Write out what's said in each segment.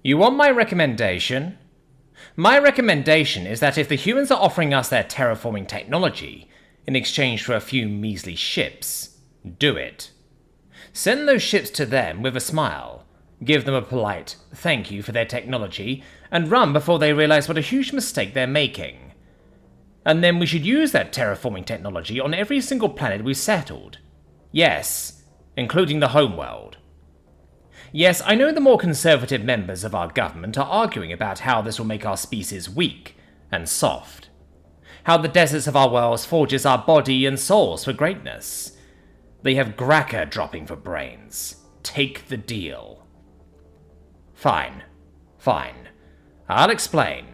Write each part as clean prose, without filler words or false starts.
You want my recommendation? My recommendation is that if the humans are offering us their terraforming technology in exchange for a few measly ships, do it. Send those ships to them with a smile, give them a polite thank you for their technology, and run before they realize what a huge mistake they're making. And then we should use that terraforming technology on every single planet we've settled. Yes, including the homeworld. Yes, I know the more conservative members of our government are arguing about how this will make our species weak and soft. How the deserts of our worlds forges our body and souls for greatness. They have Gracker dropping for brains. Take the deal. Fine. I'll explain.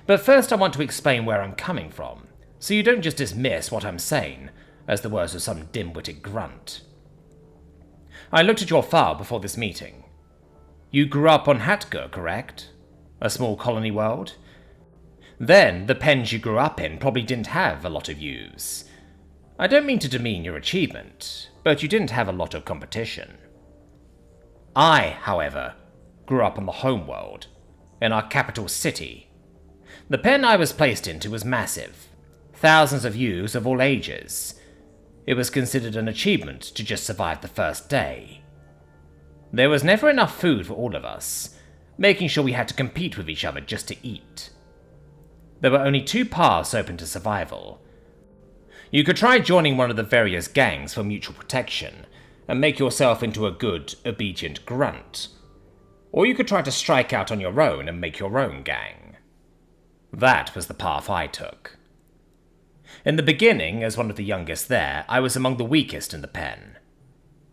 But first I want to explain where I'm coming from, so you don't just dismiss what I'm saying as the words of some dim-witted grunt. I looked at your file before this meeting. You grew up on Hatgur, correct? A small colony world? Then, the pens you grew up in probably didn't have a lot of use. I don't mean to demean your achievement, but you didn't have a lot of competition. I, however, grew up on the homeworld, in our capital city. The pen I was placed into was massive. Thousands of youths of all ages. It was considered an achievement to just survive the first day. There was never enough food for all of us, making sure we had to compete with each other just to eat. There were only two paths open to survival. You could try joining one of the various gangs for mutual protection, and make yourself into a good, obedient grunt. Or you could try to strike out on your own and make your own gang. That was the path I took. In the beginning, as one of the youngest there, I was among the weakest in the pen.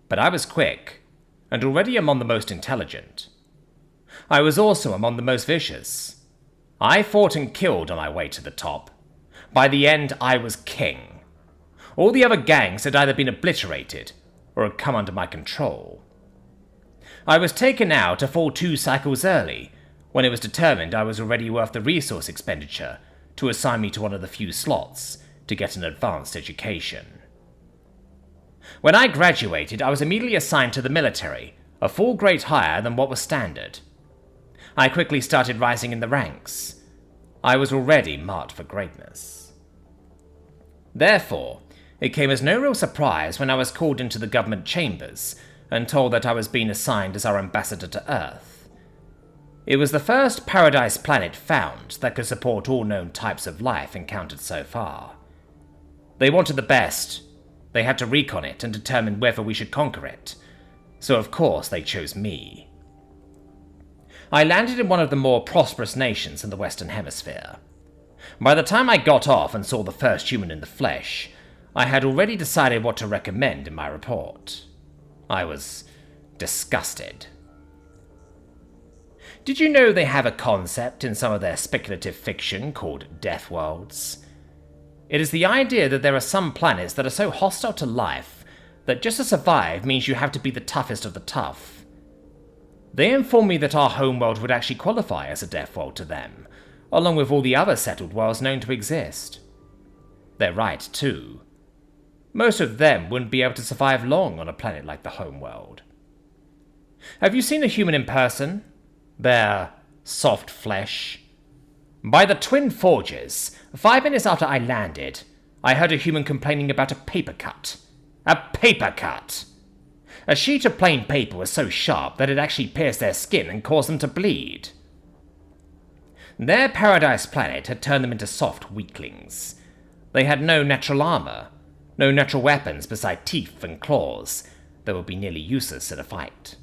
But I was quick, and already among the most intelligent. I was also among the most vicious. I fought and killed on my way to the top. By the end, I was king. All the other gangs had either been obliterated, or had come under my control. I was taken out a full 2 cycles early, when it was determined I was already worth the resource expenditure to assign me to one of the few slots to get an advanced education. When I graduated, I was immediately assigned to the military, a full grade higher than what was standard. I quickly started rising in the ranks. I was already marked for greatness. Therefore, it came as no real surprise when I was called into the government chambers and told that I was being assigned as our ambassador to Earth. It was the first paradise planet found that could support all known types of life encountered so far. They wanted the best. They had to recon it and determine whether we should conquer it. So of course they chose me. I landed in one of the more prosperous nations in the Western Hemisphere. By the time I got off and saw the first human in the flesh, I had already decided what to recommend in my report. I was disgusted. Did you know they have a concept in some of their speculative fiction called death worlds? It is the idea that there are some planets that are so hostile to life that just to survive means you have to be the toughest of the tough. They informed me that our homeworld would actually qualify as a death world to them, along with all the other settled worlds known to exist. They're right, too. Most of them wouldn't be able to survive long on a planet like the homeworld. Have you seen a human in person? Their soft flesh? By the Twin Forges, 5 minutes after I landed, I heard a human complaining about a paper cut. A paper cut! A sheet of plain paper was so sharp that it actually pierced their skin and caused them to bleed. Their paradise planet had turned them into soft weaklings. They had no natural armor, no natural weapons beside teeth and claws that would be nearly useless in a fight.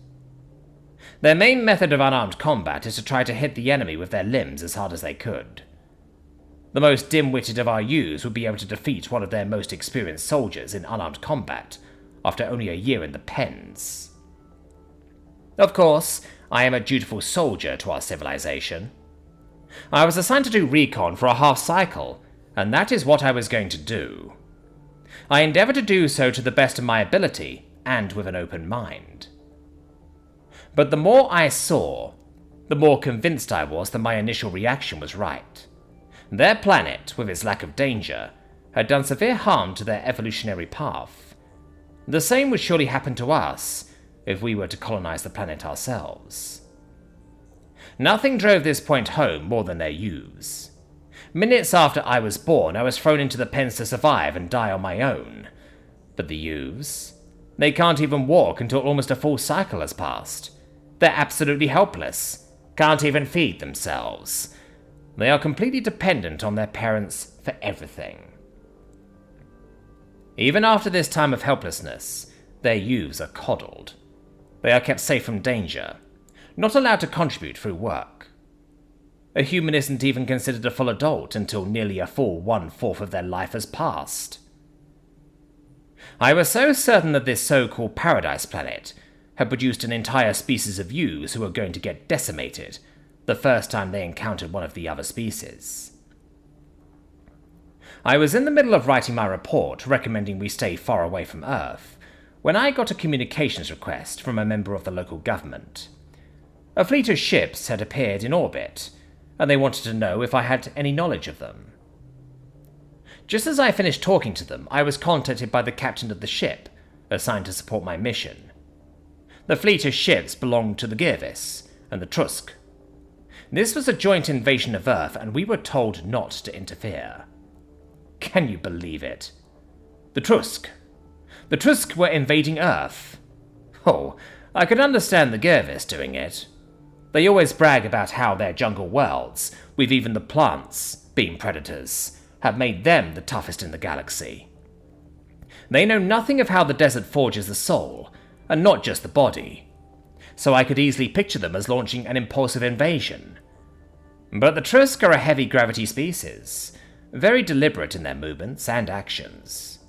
Their main method of unarmed combat is to try to hit the enemy with their limbs as hard as they could. The most dim-witted of our youths would be able to defeat one of their most experienced soldiers in unarmed combat after only a year in the pens. Of course, I am a dutiful soldier to our civilization. I was assigned to do recon for a half cycle, and that is what I was going to do. I endeavored to do so to the best of my ability and with an open mind. But the more I saw, the more convinced I was that my initial reaction was right. Their planet, with its lack of danger, had done severe harm to their evolutionary path. The same would surely happen to us if we were to colonize the planet ourselves. Nothing drove this point home more than their youths. Minutes after I was born, I was thrown into the pens to survive and die on my own. But the youths? They can't even walk until almost a full cycle has passed. They're absolutely helpless, can't even feed themselves. They are completely dependent on their parents for everything. Even after this time of helplessness, their youths are coddled. They are kept safe from danger, not allowed to contribute through work. A human isn't even considered a full adult until nearly a full 1/4 of their life has passed. I was so certain that this so-called paradise planet had produced an entire species of youths who were going to get decimated the first time they encountered one of the other species. I was in the middle of writing my report recommending we stay far away from Earth when I got a communications request from a member of the local government. A fleet of ships had appeared in orbit, and they wanted to know if I had any knowledge of them. Just as I finished talking to them, I was contacted by the captain of the ship, assigned to support my mission. The fleet of ships belonged to the Girvis and the Trusk. This was a joint invasion of Earth, and we were told not to interfere. Can you believe it? The Trusk were invading Earth. Oh, I could understand the Girvis doing it. They always brag about how their jungle worlds, with even the plants being predators, have made them the toughest in the galaxy. They know nothing of how the desert forges the soul, and not just the body, so I could easily picture them as launching an impulsive invasion. But the Trusk are a heavy gravity species, very deliberate in their movements and actions.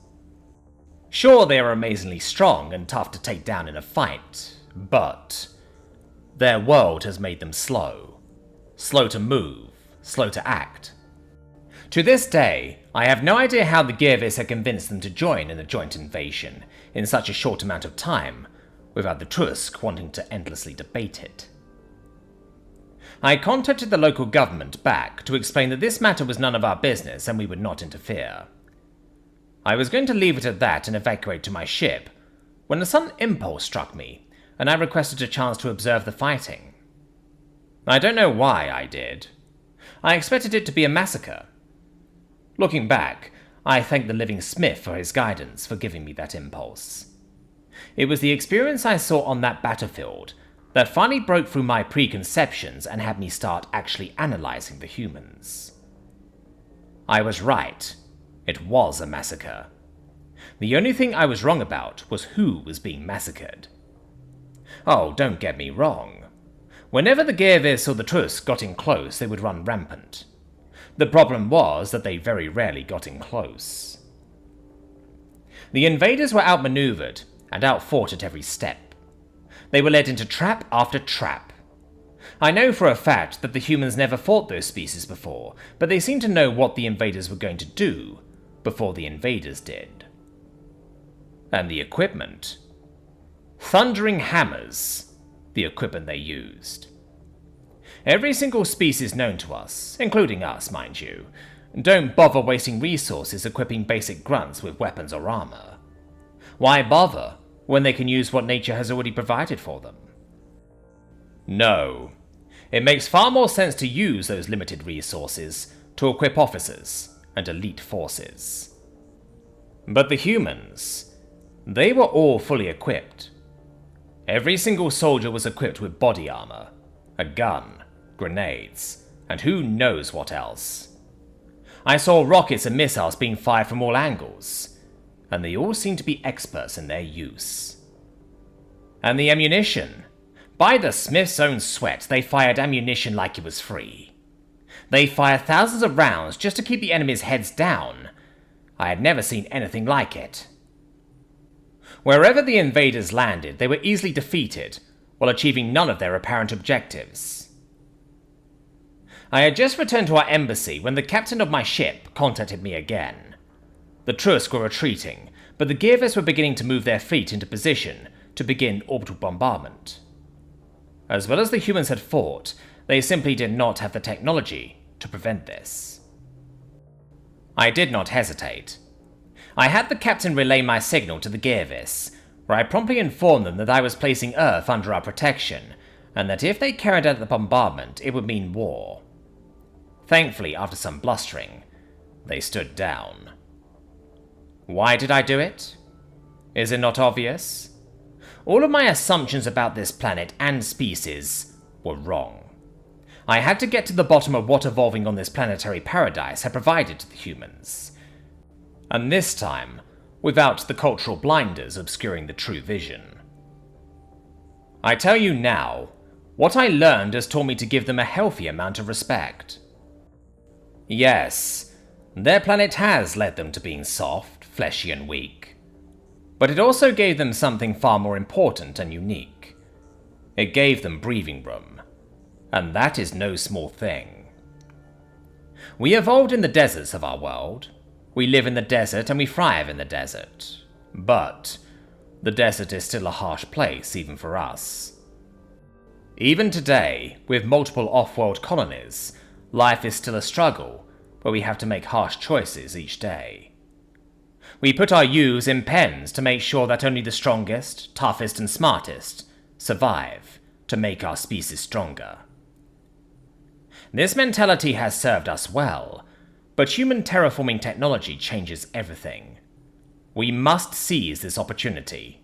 Sure, they are amazingly strong and tough to take down in a fight, but their world has made them slow. Slow to move, slow to act. To this day, I have no idea how the Girvis had convinced them to join in the joint invasion in such a short amount of time, without the Trusk wanting to endlessly debate it. I contacted the local government back to explain that this matter was none of our business and we would not interfere. I was going to leave it at that and evacuate to my ship, when a sudden impulse struck me, and I requested a chance to observe the fighting. I don't know why I did. I expected it to be a massacre. Looking back, I thank the living Smith for his guidance for giving me that impulse. It was the experience I saw on that battlefield that finally broke through my preconceptions and had me start actually analyzing the humans. I was right. It was a massacre. The only thing I was wrong about was who was being massacred. Oh, don't get me wrong. Whenever the Girvis or the Trusk got in close, they would run rampant. The problem was that they very rarely got in close. The invaders were outmaneuvered and outfought at every step. They were led into trap after trap. I know for a fact that the humans never fought those species before, but they seemed to know what the invaders were going to do before the invaders did. And the equipment. Thundering hammers, the equipment they used. Every single species known to us, including us, mind you, don't bother wasting resources equipping basic grunts with weapons or armor. Why bother when they can use what nature has already provided for them? No. It makes far more sense to use those limited resources to equip officers and elite forces. But the humans, they were all fully equipped. Every single soldier was equipped with body armor, a gun, grenades, and who knows what else. I saw rockets and missiles being fired from all angles, and they all seemed to be experts in their use. And the ammunition. By the Smith's own sweat, they fired ammunition like it was free. They fired thousands of rounds just to keep the enemy's heads down. I had never seen anything like it. Wherever the invaders landed, they were easily defeated, while achieving none of their apparent objectives. I had just returned to our embassy when the captain of my ship contacted me again. The Trusk were retreating, but the Girvis were beginning to move their fleet into position to begin orbital bombardment. As well as the humans had fought, they simply did not have the technology to prevent this. I did not hesitate. I had the captain relay my signal to the Girvis, where I promptly informed them that I was placing Earth under our protection, and that if they carried out the bombardment, it would mean war. Thankfully, after some blustering, they stood down. Why did I do it? Is it not obvious? All of my assumptions about this planet and species were wrong. I had to get to the bottom of what evolving on this planetary paradise had provided to the humans. And this time, without the cultural blinders obscuring the true vision. I tell you now, what I learned has taught me to give them a healthy amount of respect. Yes, their planet has led them to being soft, fleshy and weak. But it also gave them something far more important and unique. It gave them breathing room. And that is no small thing. We evolved in the deserts of our world. We live in the desert and we thrive in the desert. But the desert is still a harsh place even for us. Even today, with multiple off-world colonies, life is still a struggle where we have to make harsh choices each day. We put our U's in pens to make sure that only the strongest, toughest and smartest survive to make our species stronger. This mentality has served us well, but human terraforming technology changes everything. We must seize this opportunity.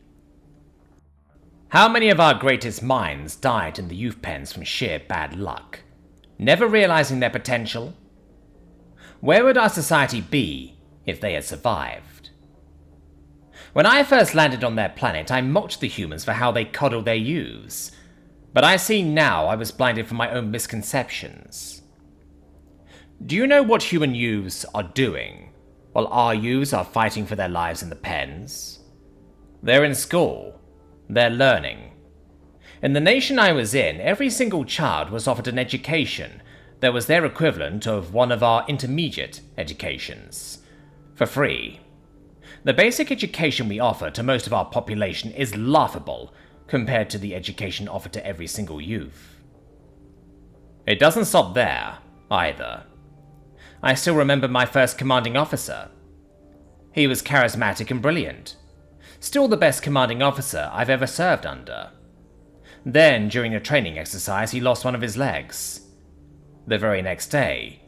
How many of our greatest minds died in the youth pens from sheer bad luck, never realizing their potential? Where would our society be if they had survived? When I first landed on their planet, I mocked the humans for how they coddled their youths, but I see now I was blinded from my own misconceptions. Do you know what human youths are doing, while our youths are fighting for their lives in the pens? They're in school. They're learning. In the nation I was in, every single child was offered an education that was their equivalent of one of our intermediate educations, for free. The basic education we offer to most of our population is laughable compared to the education offered to every single youth. It doesn't stop there, either. I still remember my first commanding officer. He was charismatic and brilliant. Still the best commanding officer I've ever served under. Then, during a training exercise, he lost one of his legs. The very next day,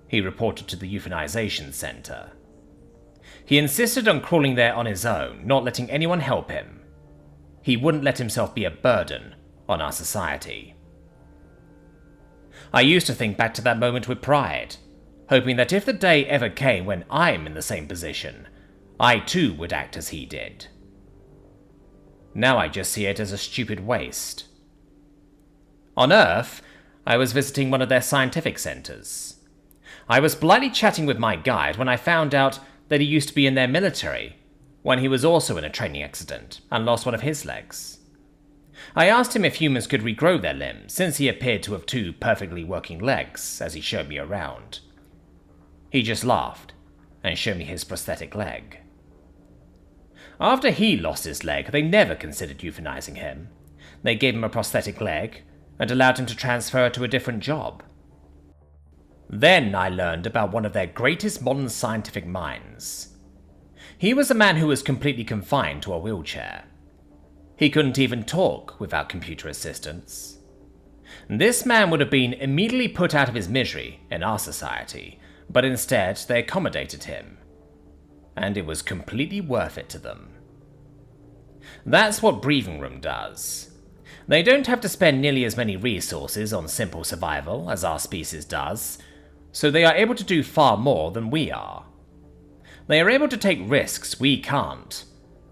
he reported to the euthanization center. He insisted on crawling there on his own, not letting anyone help him. He wouldn't let himself be a burden on our society. I used to think back to that moment with pride, hoping that if the day ever came when I'm in the same position, I too would act as he did. Now I just see it as a stupid waste. On Earth, I was visiting one of their scientific centers. I was politely chatting with my guide when I found out that he used to be in their military, when he was also in a training accident and lost one of his legs. I asked him if humans could regrow their limbs, since he appeared to have two perfectly working legs, as he showed me around. He just laughed and showed me his prosthetic leg. After he lost his leg, they never considered euthanizing him. They gave him a prosthetic leg and allowed him to transfer to a different job. Then I learned about one of their greatest modern scientific minds. He was a man who was completely confined to a wheelchair. He couldn't even talk without computer assistance. This man would have been immediately put out of his misery in our society, but instead they accommodated him. And it was completely worth it to them. That's what Breathing Room does. They don't have to spend nearly as many resources on simple survival as our species does, so they are able to do far more than we are. They are able to take risks we can't,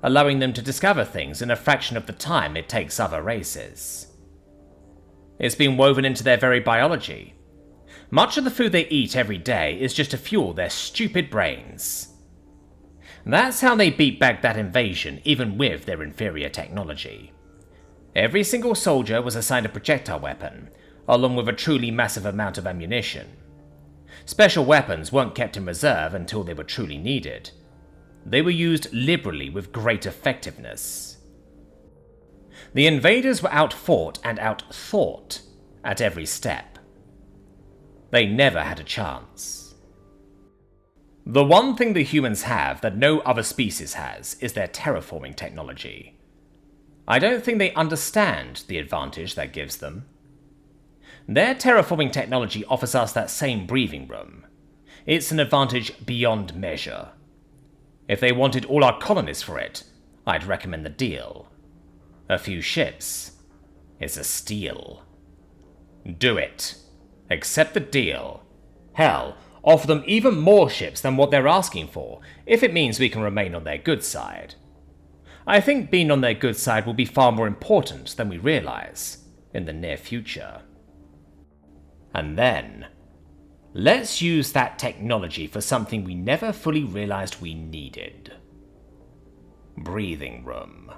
allowing them to discover things in a fraction of the time it takes other races. It's been woven into their very biology. Much of the food they eat every day is just to fuel their stupid brains. That's how they beat back that invasion, even with their inferior technology. Every single soldier was assigned a projectile weapon, along with a truly massive amount of ammunition. Special weapons weren't kept in reserve until they were truly needed. They were used liberally with great effectiveness. The invaders were outfought and outthought at every step. They never had a chance. The one thing the humans have that no other species has is their terraforming technology. I don't think they understand the advantage that gives them. Their terraforming technology offers us that same breathing room. It's an advantage beyond measure. If they wanted all our colonists for it, I'd recommend the deal. A few ships is a steal. Do it. Accept the deal. Hell, offer them even more ships than what they're asking for, if it means we can remain on their good side. I think being on their good side will be far more important than we realize in the near future. And then, let's use that technology for something we never fully realized we needed. Breathing room.